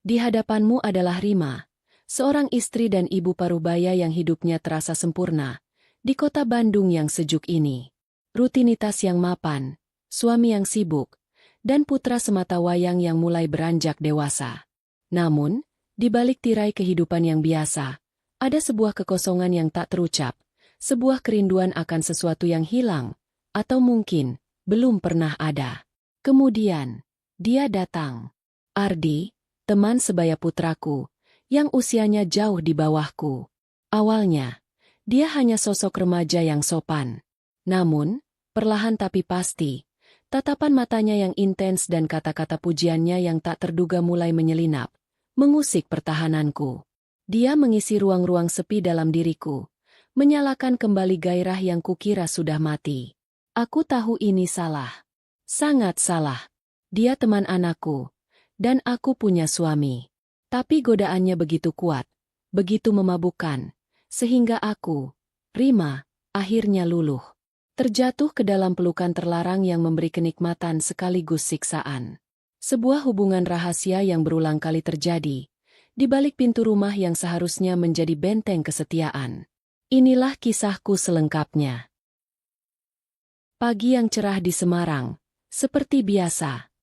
Di hadapanmu adalah Rima, seorang istri dan ibu parubaya yang hidupnya terasa sempurna, di kota Bandung yang sejuk ini. Rutinitas yang mapan, suami yang sibuk, dan putra sematawayang yang mulai beranjak dewasa. Namun, di balik tirai kehidupan yang biasa, ada sebuah kekosongan yang tak terucap, sebuah kerinduan akan sesuatu yang hilang, atau mungkin belum pernah ada. Kemudian, dia datang. Ardi, teman sebaya putraku, yang usianya jauh di bawahku. Awalnya, dia hanya sosok remaja yang sopan. Namun, perlahan tapi pasti, tatapan matanya yang intens dan kata-kata pujiannya yang tak terduga mulai menyelinap, mengusik pertahananku. Dia mengisi ruang-ruang sepi dalam diriku, menyalakan kembali gairah yang kukira sudah mati. Aku tahu ini salah. Sangat salah. Dia teman anakku, dan aku punya suami. Tapi godaannya begitu kuat, begitu memabukkan, sehingga aku, Rima, akhirnya luluh. Terjatuh ke dalam pelukan terlarang yang memberi kenikmatan sekaligus siksaan. Sebuah hubungan rahasia yang berulang kali terjadi, di balik pintu rumah yang seharusnya menjadi benteng kesetiaan. Inilah kisahku selengkapnya. Pagi yang cerah di Semarang, seperti biasa.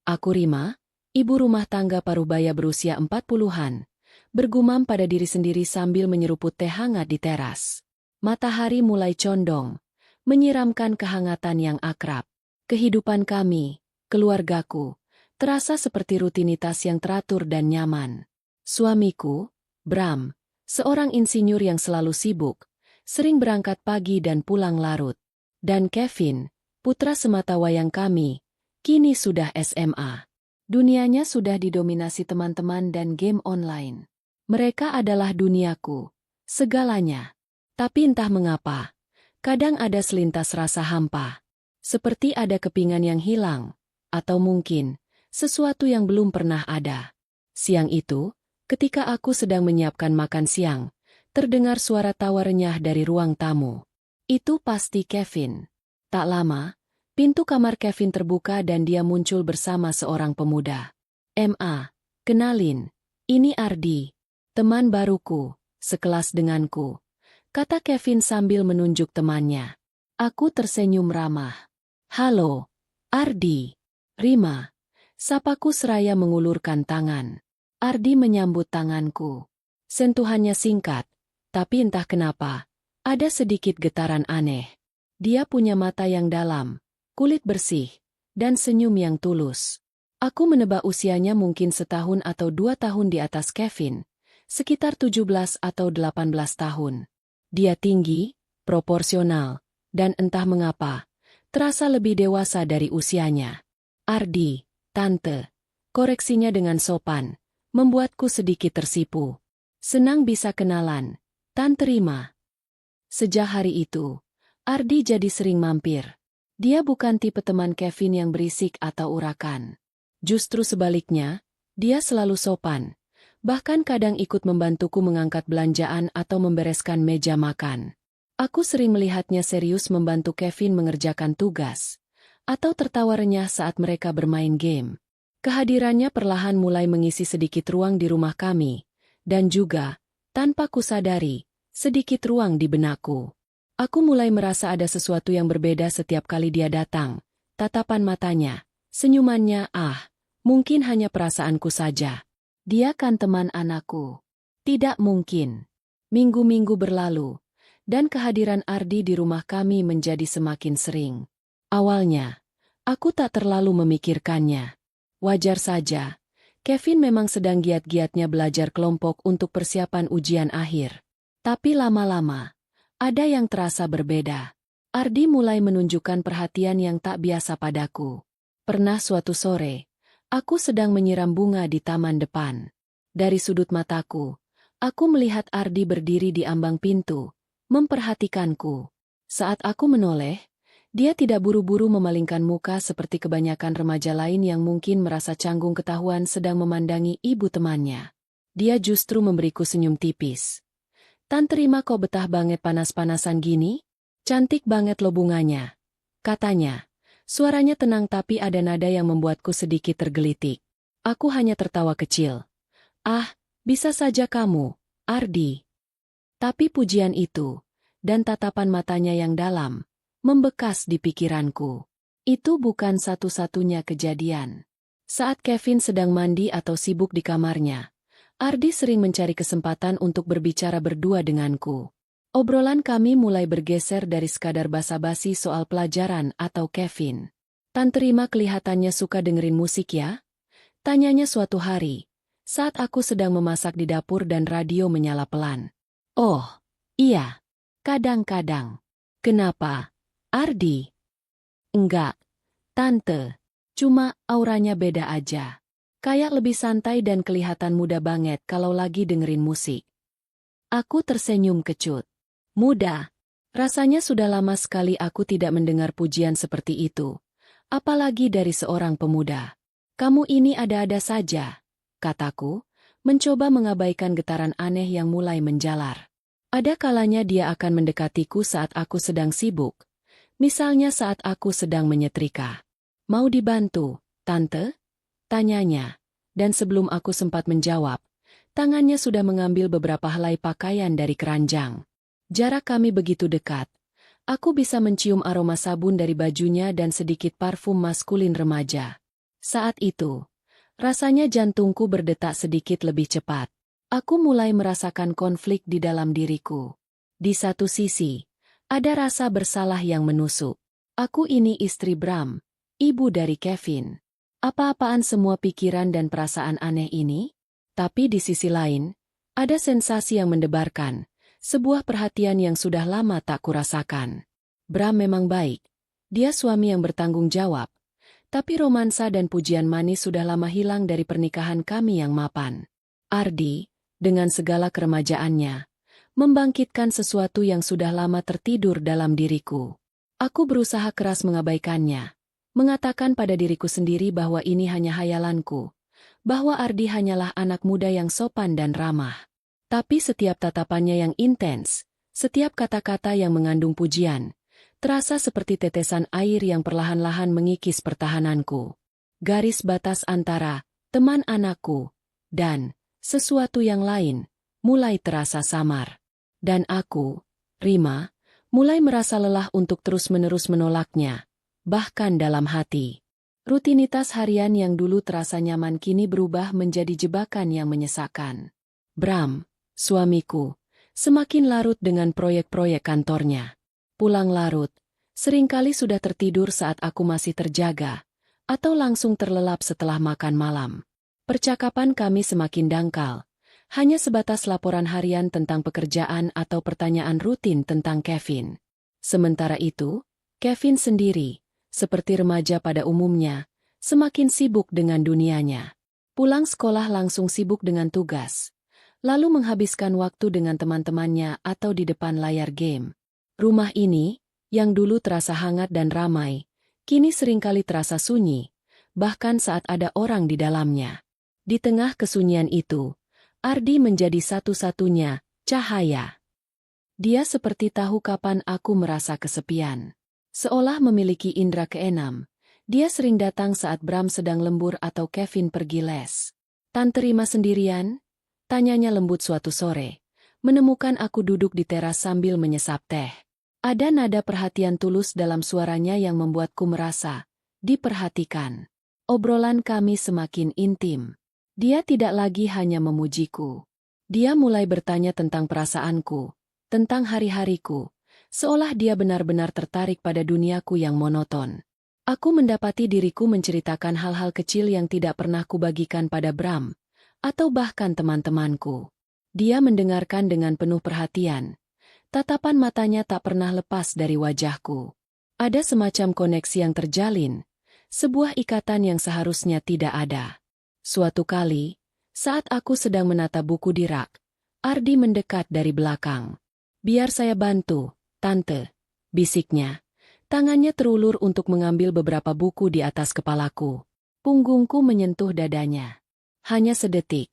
Aku Rima, ibu rumah tangga parubaya berusia 40-an, bergumam pada diri sendiri sambil menyeruput teh hangat di teras. Matahari mulai condong, menyiramkan kehangatan yang akrab. Kehidupan kami, keluargaku, terasa seperti rutinitas yang teratur dan nyaman. Suamiku, Bram, seorang insinyur yang selalu sibuk, sering berangkat pagi dan pulang larut. Dan Kevin, putra sematawayang kami, kini sudah SMA. Dunianya sudah didominasi teman-teman dan game online. Mereka adalah duniaku, segalanya. Tapi entah mengapa, kadang ada selintas rasa hampa. Seperti ada kepingan yang hilang, atau mungkin sesuatu yang belum pernah ada. Siang itu, ketika aku sedang menyiapkan makan siang, terdengar suara tawa renyah dari ruang tamu. Itu pasti Kevin. Tak lama, pintu kamar Kevin terbuka dan dia muncul bersama seorang pemuda. "Ma, kenalin, ini Ardi, teman baruku, sekelas denganku," kata Kevin sambil menunjuk temannya. Aku tersenyum ramah. "Halo, Ardi." "Rima," sapaku seraya mengulurkan tangan. Ardi menyambut tanganku. Sentuhannya singkat, tapi entah kenapa, ada sedikit getaran aneh. Dia punya mata yang dalam, kulit bersih, dan senyum yang tulus. Aku menebak usianya mungkin setahun atau 2 tahun di atas Kevin, sekitar 17 atau 18 tahun. Dia tinggi, proporsional, dan entah mengapa, terasa lebih dewasa dari usianya. "Ardi, tante," koreksinya dengan sopan, membuatku sedikit tersipu. "Senang bisa kenalan, Tante Rima." Sejak hari itu, Ardi jadi sering mampir. Dia bukan tipe teman Kevin yang berisik atau urakan. Justru sebaliknya, dia selalu sopan. Bahkan kadang ikut membantuku mengangkat belanjaan atau membereskan meja makan. Aku sering melihatnya serius membantu Kevin mengerjakan tugas, atau tertawa renyah saat mereka bermain game. Kehadirannya perlahan mulai mengisi sedikit ruang di rumah kami, dan juga, tanpa kusadari, sedikit ruang di benakku. Aku mulai merasa ada sesuatu yang berbeda setiap kali dia datang. Tatapan matanya, senyumannya, mungkin hanya perasaanku saja. Dia kan teman anakku. Tidak mungkin. Minggu-minggu berlalu, dan kehadiran Ardi di rumah kami menjadi semakin sering. Awalnya, aku tak terlalu memikirkannya. Wajar saja, Kevin memang sedang giat-giatnya belajar kelompok untuk persiapan ujian akhir. Tapi lama-lama, ada yang terasa berbeda. Ardi mulai menunjukkan perhatian yang tak biasa padaku. Pernah suatu sore, aku sedang menyiram bunga di taman depan. Dari sudut mataku, aku melihat Ardi berdiri di ambang pintu, memperhatikanku. Saat aku menoleh, dia tidak buru-buru memalingkan muka seperti kebanyakan remaja lain yang mungkin merasa canggung ketahuan sedang memandangi ibu temannya. Dia justru memberiku senyum tipis. "Tante Rima kok betah banget panas-panasan gini? Cantik banget lo bunganya," katanya. Suaranya tenang tapi ada nada yang membuatku sedikit tergelitik. Aku hanya tertawa kecil. Ah, bisa saja kamu, Ardi. Tapi pujian itu, dan tatapan matanya yang dalam, membekas di pikiranku. Itu bukan satu-satunya kejadian. Saat Kevin sedang mandi atau sibuk di kamarnya, Ardi sering mencari kesempatan untuk berbicara berdua denganku. Obrolan kami mulai bergeser dari sekadar basa-basi soal pelajaran atau Kevin. Tante Rima kelihatannya suka dengerin musik ya? Tanyanya suatu hari, saat aku sedang memasak di dapur dan radio menyala pelan. Oh, iya. Kadang-kadang. Kenapa, Ardi? Enggak, Tante. Cuma auranya beda aja. Kayak lebih santai dan kelihatan muda banget kalau lagi dengerin musik. Aku tersenyum kecut. Muda. Rasanya sudah lama sekali aku tidak mendengar pujian seperti itu. Apalagi dari seorang pemuda. Kamu ini ada-ada saja, kataku, mencoba mengabaikan getaran aneh yang mulai menjalar. Ada kalanya dia akan mendekatiku saat aku sedang sibuk. Misalnya saat aku sedang menyetrika. Mau dibantu, Tante? Tanyanya. Dan sebelum aku sempat menjawab, tangannya sudah mengambil beberapa helai pakaian dari keranjang. Jarak kami begitu dekat. Aku bisa mencium aroma sabun dari bajunya dan sedikit parfum maskulin remaja. Saat itu, rasanya jantungku berdetak sedikit lebih cepat. Aku mulai merasakan konflik di dalam diriku. Di satu sisi, ada rasa bersalah yang menusuk. Aku ini istri Bram, ibu dari Kevin. Apa-apaan semua pikiran dan perasaan aneh ini? Tapi di sisi lain, ada sensasi yang mendebarkan, sebuah perhatian yang sudah lama tak kurasakan. Bram memang baik. Dia suami yang bertanggung jawab. Tapi romansa dan pujian manis sudah lama hilang dari pernikahan kami yang mapan. Ardi, dengan segala keremajaannya, membangkitkan sesuatu yang sudah lama tertidur dalam diriku. Aku berusaha keras mengabaikannya, mengatakan pada diriku sendiri bahwa ini hanya hayalanku, bahwa Ardi hanyalah anak muda yang sopan dan ramah. Tapi setiap tatapannya yang intens, setiap kata-kata yang mengandung pujian, terasa seperti tetesan air yang perlahan-lahan mengikis pertahananku. Garis batas antara teman anakku dan sesuatu yang lain mulai terasa samar. Dan aku, Rima, mulai merasa lelah untuk terus-menerus menolaknya, bahkan dalam hati. Rutinitas harian yang dulu terasa nyaman kini berubah menjadi jebakan yang menyesakkan. Bram, suamiku, semakin larut dengan proyek-proyek kantornya. Pulang larut, seringkali sudah tertidur saat aku masih terjaga, atau langsung terlelap setelah makan malam. Percakapan kami semakin dangkal, hanya sebatas laporan harian tentang pekerjaan atau pertanyaan rutin tentang Kevin. Sementara itu, Kevin sendiri, seperti remaja pada umumnya, semakin sibuk dengan dunianya. Pulang sekolah langsung sibuk dengan tugas, lalu menghabiskan waktu dengan teman-temannya atau di depan layar game. Rumah ini, yang dulu terasa hangat dan ramai, kini seringkali terasa sunyi, bahkan saat ada orang di dalamnya. Di tengah kesunyian itu, Ardi menjadi satu-satunya cahaya. Dia seperti tahu kapan aku merasa kesepian. Seolah memiliki indera keenam, dia sering datang saat Bram sedang lembur atau Kevin pergi les. Tante Rima sendirian? Tanyanya lembut suatu sore, menemukan aku duduk di teras sambil menyesap teh. Ada nada perhatian tulus dalam suaranya yang membuatku merasa diperhatikan. Obrolan kami semakin intim. Dia tidak lagi hanya memujiku. Dia mulai bertanya tentang perasaanku, tentang hari-hariku, seolah dia benar-benar tertarik pada duniaku yang monoton. Aku mendapati diriku menceritakan hal-hal kecil yang tidak pernah kubagikan pada Bram, atau bahkan teman-temanku. Dia mendengarkan dengan penuh perhatian. Tatapan matanya tak pernah lepas dari wajahku. Ada semacam koneksi yang terjalin, sebuah ikatan yang seharusnya tidak ada. Suatu kali, saat aku sedang menata buku di rak, Ardi mendekat dari belakang. "Biar saya bantu, Tante," bisiknya. Tangannya terulur untuk mengambil beberapa buku di atas kepalaku. Punggungku menyentuh dadanya. Hanya sedetik,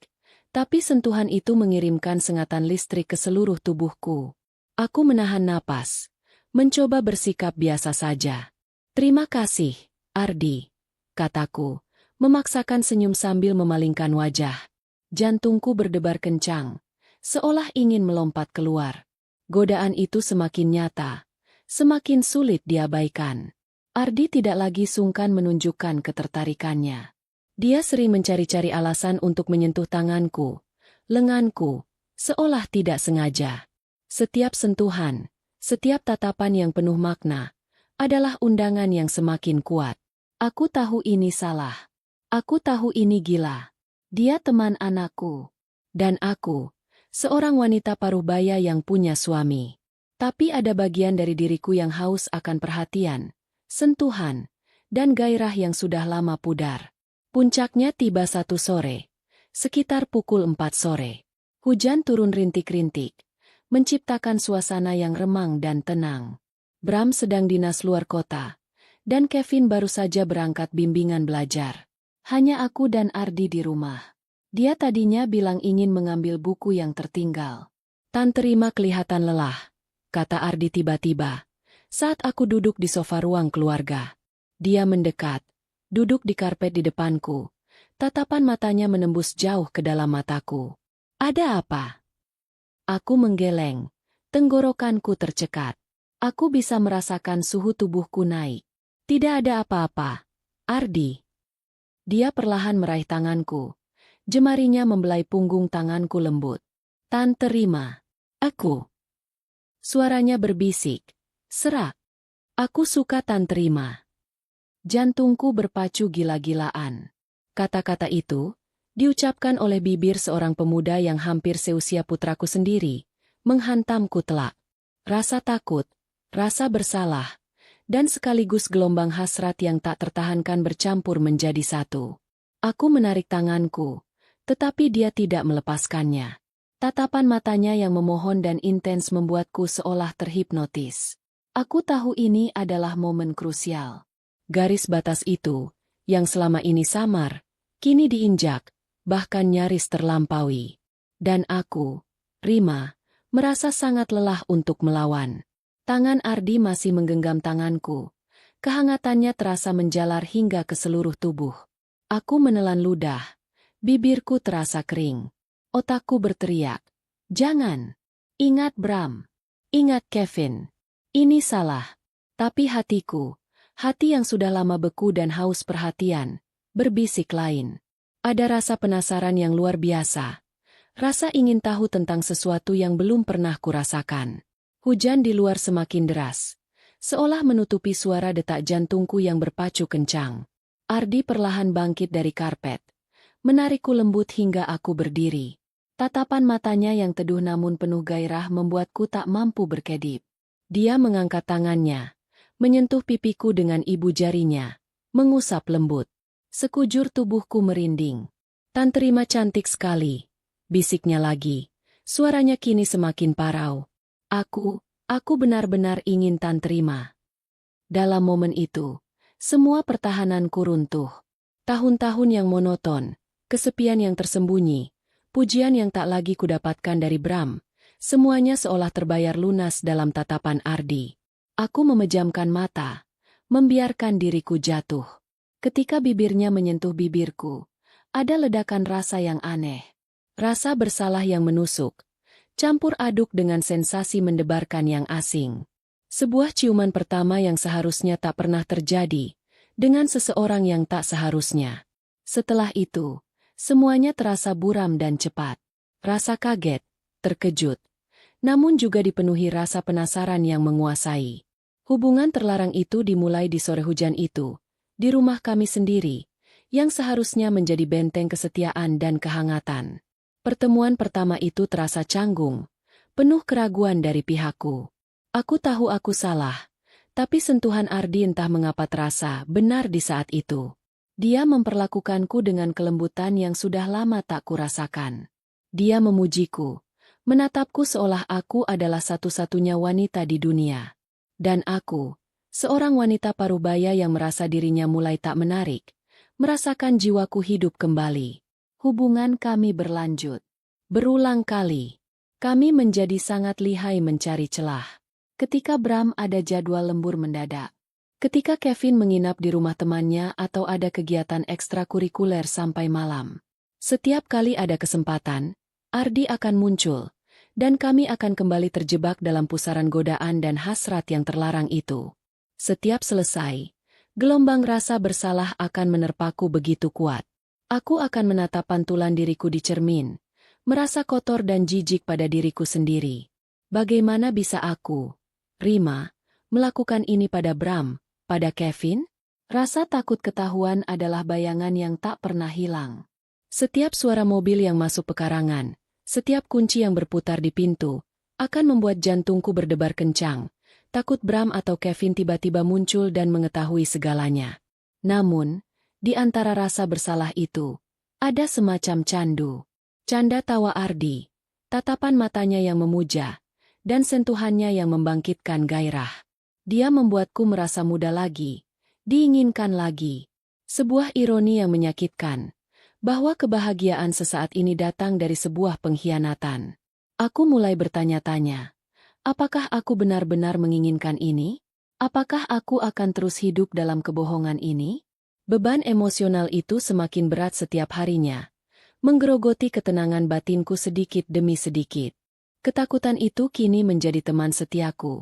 tapi sentuhan itu mengirimkan sengatan listrik ke seluruh tubuhku. Aku menahan napas, mencoba bersikap biasa saja. "Terima kasih, Ardi," kataku, memaksakan senyum sambil memalingkan wajah. Jantungku berdebar kencang, seolah ingin melompat keluar. Godaan itu semakin nyata, semakin sulit diabaikan. Ardi tidak lagi sungkan menunjukkan ketertarikannya. Dia sering mencari-cari alasan untuk menyentuh tanganku, lenganku, seolah tidak sengaja. Setiap sentuhan, setiap tatapan yang penuh makna, adalah undangan yang semakin kuat. Aku tahu ini salah. Aku tahu ini gila. Dia teman anakku. Dan aku, seorang wanita paruh baya yang punya suami. Tapi ada bagian dari diriku yang haus akan perhatian, sentuhan, dan gairah yang sudah lama pudar. Puncaknya tiba satu sore, sekitar pukul 4 sore. Hujan turun rintik-rintik, menciptakan suasana yang remang dan tenang. Bram sedang dinas luar kota, dan Kevin baru saja berangkat bimbingan belajar. Hanya aku dan Ardi di rumah. Dia tadinya bilang ingin mengambil buku yang tertinggal. "Tante Rima kelihatan lelah," kata Ardi tiba-tiba, saat aku duduk di sofa ruang keluarga. Dia mendekat, duduk di karpet di depanku. Tatapan matanya menembus jauh ke dalam mataku. "Ada apa?" Aku menggeleng, tenggorokanku tercekat. Aku bisa merasakan suhu tubuhku naik. "Tidak ada apa-apa, Ardi." Dia perlahan meraih tanganku. Jemarinya membelai punggung tanganku lembut. "Tante Rima." "Aku." Suaranya berbisik, serak. "Aku suka Tante Rima." Jantungku berpacu gila-gilaan. Kata-kata itu diucapkan oleh bibir seorang pemuda yang hampir seusia putraku sendiri, menghantamku telak. Rasa takut, rasa bersalah, dan sekaligus gelombang hasrat yang tak tertahankan bercampur menjadi satu. Aku menarik tanganku, tetapi dia tidak melepaskannya. Tatapan matanya yang memohon dan intens membuatku seolah terhipnotis. Aku tahu ini adalah momen krusial. Garis batas itu, yang selama ini samar, kini diinjak, bahkan nyaris terlampaui. Dan aku, Rima, merasa sangat lelah untuk melawan. Tangan Ardi masih menggenggam tanganku. Kehangatannya terasa menjalar hingga ke seluruh tubuh. Aku menelan ludah. Bibirku terasa kering. Otakku berteriak, "Jangan! Ingat Bram! Ingat Kevin! Ini salah." Tapi hatiku, hati yang sudah lama beku dan haus perhatian, berbisik lain. Ada rasa penasaran yang luar biasa. Rasa ingin tahu tentang sesuatu yang belum pernah kurasakan. Hujan di luar semakin deras, seolah menutupi suara detak jantungku yang berpacu kencang. Ardi perlahan bangkit dari karpet, menarikku lembut hingga aku berdiri. Tatapan matanya yang teduh namun penuh gairah membuatku tak mampu berkedip. Dia mengangkat tangannya, menyentuh pipiku dengan ibu jarinya, mengusap lembut. Sekujur tubuhku merinding. "Tante Rima cantik sekali," bisiknya lagi. Suaranya kini semakin parau. Aku benar-benar ingin Tante Rima. Dalam momen itu, semua pertahananku runtuh. Tahun-tahun yang monoton, kesepian yang tersembunyi, pujian yang tak lagi kudapatkan dari Bram, semuanya seolah terbayar lunas dalam tatapan Ardi. Aku memejamkan mata, membiarkan diriku jatuh. Ketika bibirnya menyentuh bibirku, ada ledakan rasa yang aneh. Rasa bersalah yang menusuk, campur aduk dengan sensasi mendebarkan yang asing. Sebuah ciuman pertama yang seharusnya tak pernah terjadi, dengan seseorang yang tak seharusnya. Setelah itu, semuanya terasa buram dan cepat. Rasa kaget, terkejut, namun juga dipenuhi rasa penasaran yang menguasai. Hubungan terlarang itu dimulai di sore hujan itu, di rumah kami sendiri, yang seharusnya menjadi benteng kesetiaan dan kehangatan. Pertemuan pertama itu terasa canggung, penuh keraguan dari pihakku. Aku tahu aku salah, tapi sentuhan Ardi entah mengapa terasa benar di saat itu. Dia memperlakukanku dengan kelembutan yang sudah lama tak kurasakan. Dia memujiku, menatapku seolah aku adalah satu-satunya wanita di dunia. Dan aku, seorang wanita parubaya yang merasa dirinya mulai tak menarik, merasakan jiwaku hidup kembali. Hubungan kami berlanjut. Berulang kali, kami menjadi sangat lihai mencari celah. Ketika Bram ada jadwal lembur mendadak. Ketika Kevin menginap di rumah temannya atau ada kegiatan ekstrakurikuler sampai malam. Setiap kali ada kesempatan, Ardi akan muncul, dan kami akan kembali terjebak dalam pusaran godaan dan hasrat yang terlarang itu. Setiap selesai, gelombang rasa bersalah akan menerpaku begitu kuat. Aku akan menatap pantulan diriku di cermin, merasa kotor dan jijik pada diriku sendiri. Bagaimana bisa aku, Rima, melakukan ini pada Bram, pada Kevin? Rasa takut ketahuan adalah bayangan yang tak pernah hilang. Setiap suara mobil yang masuk pekarangan, setiap kunci yang berputar di pintu, akan membuat jantungku berdebar kencang. Takut Bram atau Kevin tiba-tiba muncul dan mengetahui segalanya. Namun, di antara rasa bersalah itu, ada semacam candu. Canda tawa Ardi, tatapan matanya yang memuja, dan sentuhannya yang membangkitkan gairah. Dia membuatku merasa muda lagi, diinginkan lagi. Sebuah ironi yang menyakitkan, bahwa kebahagiaan sesaat ini datang dari sebuah pengkhianatan. Aku mulai bertanya-tanya, apakah aku benar-benar menginginkan ini? Apakah aku akan terus hidup dalam kebohongan ini? Beban emosional itu semakin berat setiap harinya, menggerogoti ketenangan batinku sedikit demi sedikit. Ketakutan itu kini menjadi teman setiaku,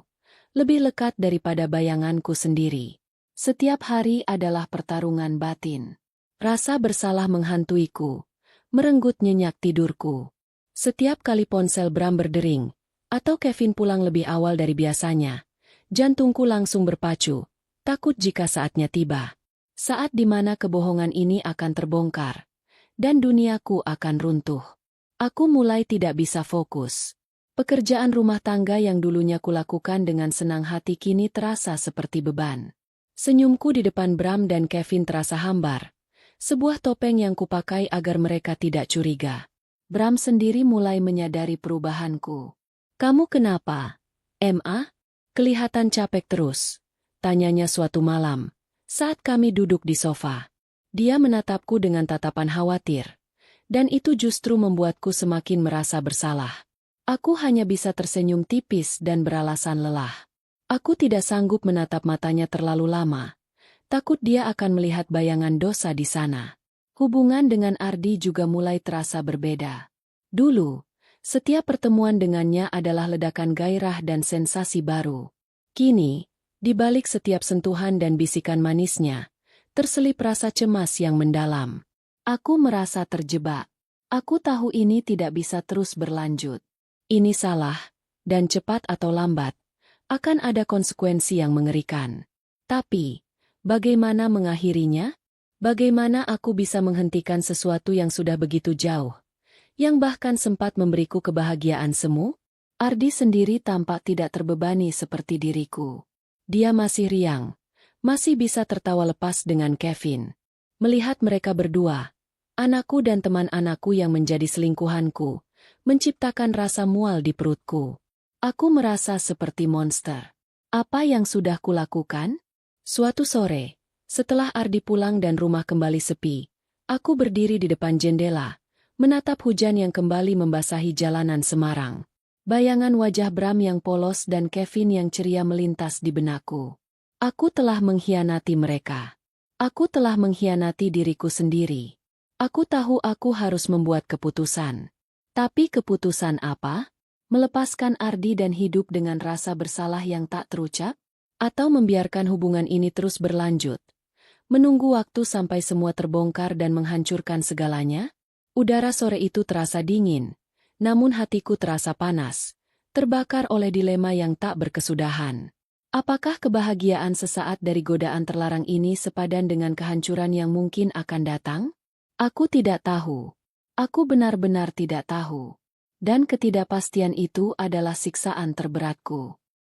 lebih lekat daripada bayanganku sendiri. Setiap hari adalah pertarungan batin. Rasa bersalah menghantuiku, merenggut nyenyak tidurku. Setiap kali ponsel Bram berdering, atau Kevin pulang lebih awal dari biasanya, jantungku langsung berpacu, takut jika saatnya tiba. Saat di mana kebohongan ini akan terbongkar, dan duniaku akan runtuh. Aku mulai tidak bisa fokus. Pekerjaan rumah tangga yang dulunya kulakukan dengan senang hati kini terasa seperti beban. Senyumku di depan Bram dan Kevin terasa hambar. Sebuah topeng yang kupakai agar mereka tidak curiga. Bram sendiri mulai menyadari perubahanku. "Kamu kenapa, Ma? Kelihatan capek terus," tanyanya suatu malam, saat kami duduk di sofa. Dia menatapku dengan tatapan khawatir, dan itu justru membuatku semakin merasa bersalah. Aku hanya bisa tersenyum tipis dan beralasan lelah. Aku tidak sanggup menatap matanya terlalu lama. Takut dia akan melihat bayangan dosa di sana. Hubungan dengan Ardi juga mulai terasa berbeda. Dulu, setiap pertemuan dengannya adalah ledakan gairah dan sensasi baru. Kini, di balik setiap sentuhan dan bisikan manisnya, terselip rasa cemas yang mendalam. Aku merasa terjebak. Aku tahu ini tidak bisa terus berlanjut. Ini salah, dan cepat atau lambat, akan ada konsekuensi yang mengerikan. Tapi, bagaimana mengakhirinya? Bagaimana aku bisa menghentikan sesuatu yang sudah begitu jauh, yang bahkan sempat memberiku kebahagiaan semu? Ardi sendiri tampak tidak terbebani seperti diriku. Dia masih riang, masih bisa tertawa lepas dengan Kevin. Melihat mereka berdua, anakku dan teman anakku yang menjadi selingkuhanku, menciptakan rasa mual di perutku. Aku merasa seperti monster. Apa yang sudah kulakukan? Suatu sore, setelah Ardi pulang dan rumah kembali sepi, aku berdiri di depan jendela, menatap hujan yang kembali membasahi jalanan Semarang. Bayangan wajah Bram yang polos dan Kevin yang ceria melintas di benakku. Aku telah mengkhianati mereka. Aku telah mengkhianati diriku sendiri. Aku tahu aku harus membuat keputusan. Tapi keputusan apa? Melepaskan Ardi dan hidup dengan rasa bersalah yang tak terucap? Atau membiarkan hubungan ini terus berlanjut? Menunggu waktu sampai semua terbongkar dan menghancurkan segalanya? Udara sore itu terasa dingin, namun hatiku terasa panas, terbakar oleh dilema yang tak berkesudahan. Apakah kebahagiaan sesaat dari godaan terlarang ini sepadan dengan kehancuran yang mungkin akan datang? Aku tidak tahu. Aku benar-benar tidak tahu. Dan ketidakpastian itu adalah siksaan terberatku.